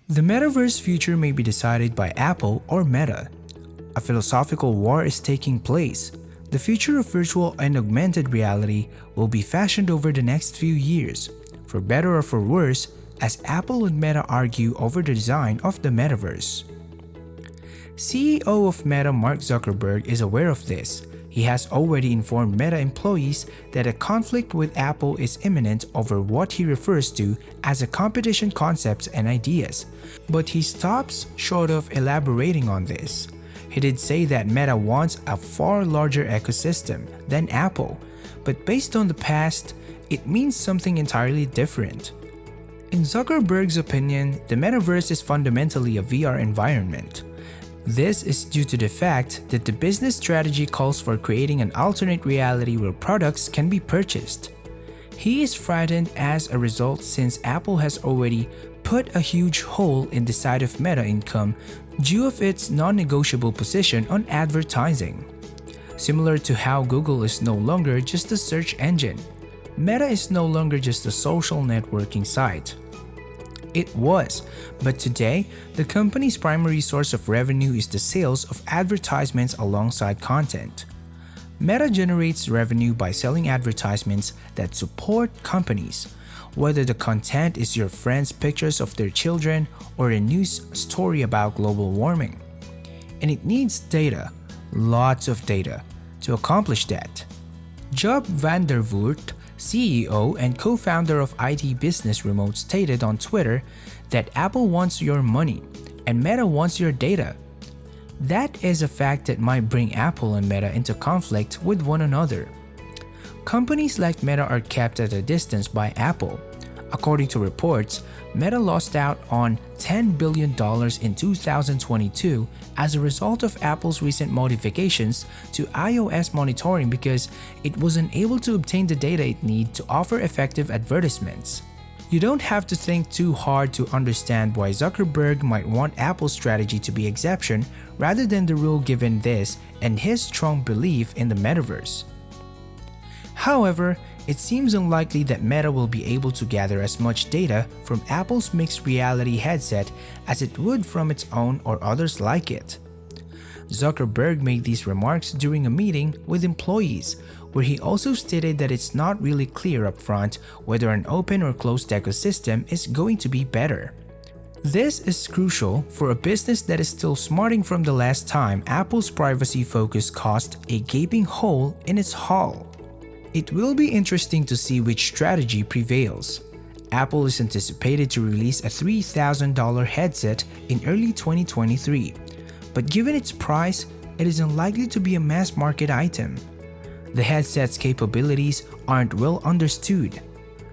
The metaverse future may be decided by Apple or Meta. A philosophical war is taking place. The future of virtual and augmented reality will be fashioned over the next few years, for better or for worse, as Apple and Meta argue over the design of the metaverse. CEO of Meta Mark Zuckerberg is aware of this. He has already informed Meta employees that a conflict with Apple is imminent over what he refers to as a competition concepts and ideas, but he stops short of elaborating on this. He did say that Meta wants a far larger ecosystem than Apple, but based on the past, it means something entirely different. In Zuckerberg's opinion, the metaverse is fundamentally a VR environment. This is due to the fact that the business strategy calls for creating an alternate reality where products can be purchased. He is frightened as a result since Apple has already put a huge hole in the side of Meta income due of its non-negotiable position on advertising. Similar to how Google is no longer just a search engine, Meta is no longer just a social networking site. It was, but today, the company's primary source of revenue is the sales of advertisements alongside content. Meta generates revenue by selling advertisements that support companies, whether the content is your friends' pictures of their children or a news story about global warming. And it needs data, lots of data, to accomplish that. Job van der Voort, CEO and co-founder of IT Business Remote, stated on Twitter that Apple wants your money and Meta wants your data. That is a fact that might bring Apple and Meta into conflict with one another. Companies like Meta are kept at a distance by Apple. According to reports, Meta lost out on $10 billion in 2022 as a result of Apple's recent modifications to iOS monitoring because it was unable to obtain the data it needs to offer effective advertisements. You don't have to think too hard to understand why Zuckerberg might want Apple's strategy to be exception rather than the rule given this and his strong belief in the metaverse. However, it seems unlikely that Meta will be able to gather as much data from Apple's mixed reality headset as it would from its own or others like it. Zuckerberg made these remarks during a meeting with employees, where he also stated that it's not really clear upfront whether an open or closed ecosystem is going to be better. This is crucial for a business that is still smarting from the last time Apple's privacy focus caused a gaping hole in its hull. It will be interesting to see which strategy prevails. Apple is anticipated to release a $3,000 headset in early 2023, but given its price, it is unlikely to be a mass market item. The headset's capabilities aren't well understood,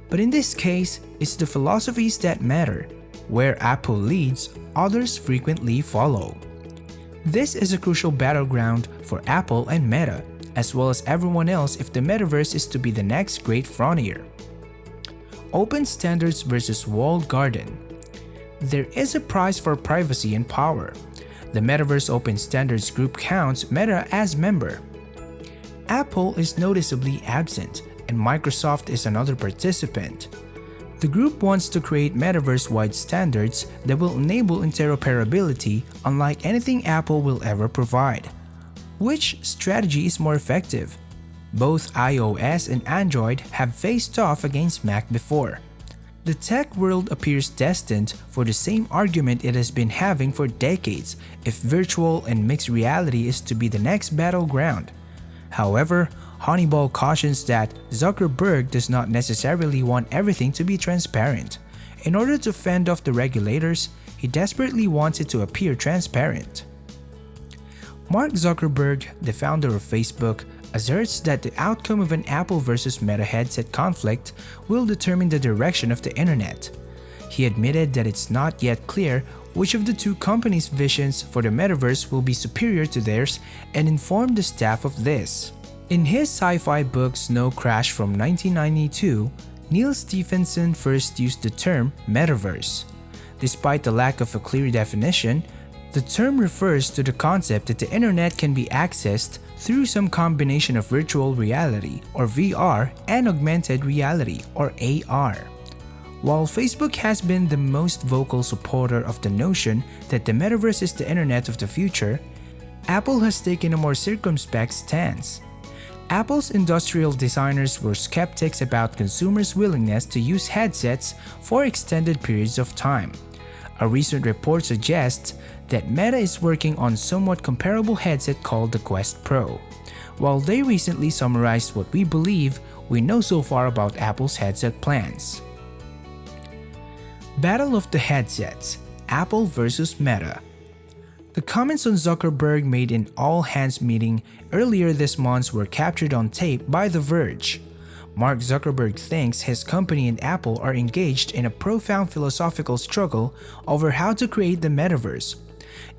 but in this case, it's the philosophies that matter. Where Apple leads, others frequently follow. This is a crucial battleground for Apple and Meta, as well as everyone else if the metaverse is to be the next great frontier. Open standards versus walled garden. There is a price for privacy and power. The Metaverse Open Standards Group counts Meta as member. Apple is noticeably absent, and Microsoft is another participant. The group wants to create metaverse-wide standards that will enable interoperability unlike anything Apple will ever provide. Which strategy is more effective? Both iOS and Android have faced off against Mac before. The tech world appears destined for the same argument it has been having for decades if virtual and mixed reality is to be the next battleground. However, Honeyball cautions that Zuckerberg does not necessarily want everything to be transparent. In order to fend off the regulators, he desperately wants it to appear transparent. Mark Zuckerberg, the founder of Facebook, asserts that the outcome of an Apple versus Meta headset conflict will determine the direction of the internet. He admitted that it's not yet clear which of the two companies' visions for the metaverse will be superior to theirs and informed the staff of this. In his sci-fi book Snow Crash from 1992, Neil Stephenson first used the term metaverse. Despite the lack of a clear definition, the term refers to the concept that the internet can be accessed through some combination of virtual reality or VR and augmented reality or AR. While Facebook has been the most vocal supporter of the notion that the metaverse is the internet of the future, Apple has taken a more circumspect stance. Apple's industrial designers were skeptics about consumers' willingness to use headsets for extended periods of time. A recent report suggests that Meta is working on a somewhat comparable headset called the Quest Pro. While they recently summarized what we believe we know so far about Apple's headset plans. Battle of the Headsets: Apple vs. Meta. The comments on Zuckerberg made in all-hands meeting earlier this month were captured on tape by The Verge. Mark Zuckerberg thinks his company and Apple are engaged in a profound philosophical struggle over how to create the metaverse,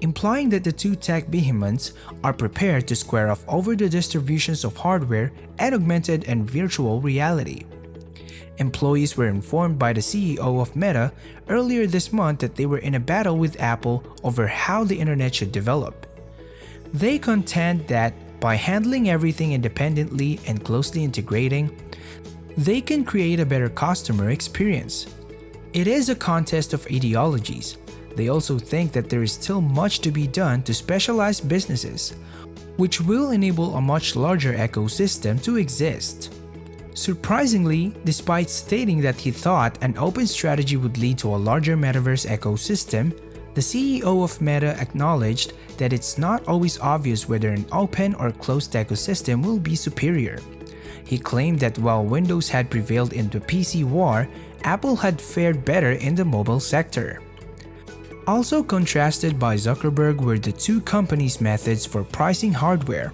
implying that the two tech behemoths are prepared to square off over the distributions of hardware and augmented and virtual reality. Employees were informed by the CEO of Meta earlier this month that they were in a battle with Apple over how the internet should develop. They contend that by handling everything independently and closely integrating, they can create a better customer experience. It is a contest of ideologies. They also think that there is still much to be done to specialize businesses, which will enable a much larger ecosystem to exist. Surprisingly, despite stating that he thought an open strategy would lead to a larger metaverse ecosystem, the CEO of Meta acknowledged that it's not always obvious whether an open or closed ecosystem will be superior. He claimed that while Windows had prevailed in the PC war, Apple had fared better in the mobile sector. Also contrasted by Zuckerberg were the two companies' methods for pricing hardware.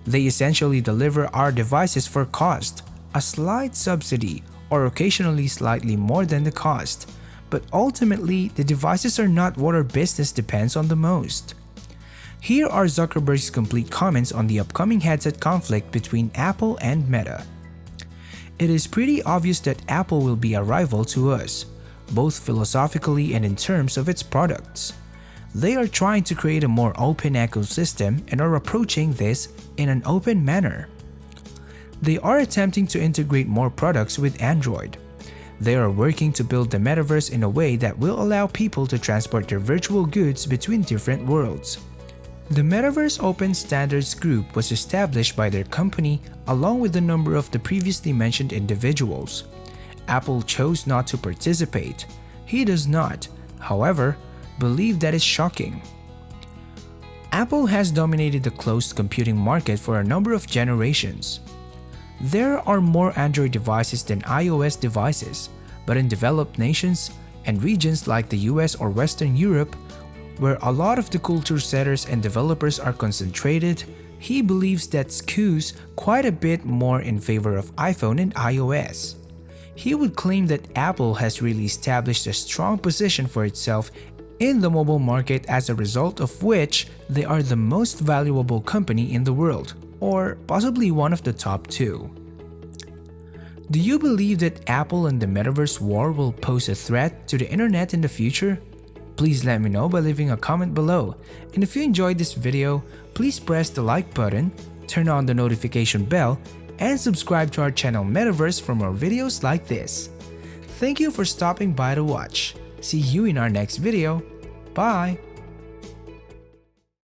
They essentially deliver our devices for cost, a slight subsidy, or occasionally slightly more than the cost, but ultimately the devices are not what our business depends on the most. Here are Zuckerberg's complete comments on the upcoming headset conflict between Apple and Meta. It is pretty obvious that Apple will be a rival to us, both philosophically and in terms of its products. They are trying to create a more open ecosystem and are approaching this in an open manner. They are attempting to integrate more products with Android. They are working to build the metaverse in a way that will allow people to transport their virtual goods between different worlds. The Metaverse Open Standards Group was established by their company along with a number of the previously mentioned individuals. Apple chose not to participate. He does not, however, believe that is shocking. Apple has dominated the closed computing market for a number of generations. There are more Android devices than iOS devices, but in developed nations and regions like the US or Western Europe, where a lot of the culture setters and developers are concentrated, he believes that skews quite a bit more in favor of iPhone and iOS. He would claim that Apple has really established a strong position for itself in the mobile market, as a result of which they are the most valuable company in the world, or possibly one of the top two. Do you believe that Apple and the Metaverse war will pose a threat to the internet in the future? Please let me know by leaving a comment below, and if you enjoyed this video, please press the like button, turn on the notification bell, and subscribe to our channel Metaverse for more videos like this. Thank you for stopping by to watch. See you in our next video. Bye!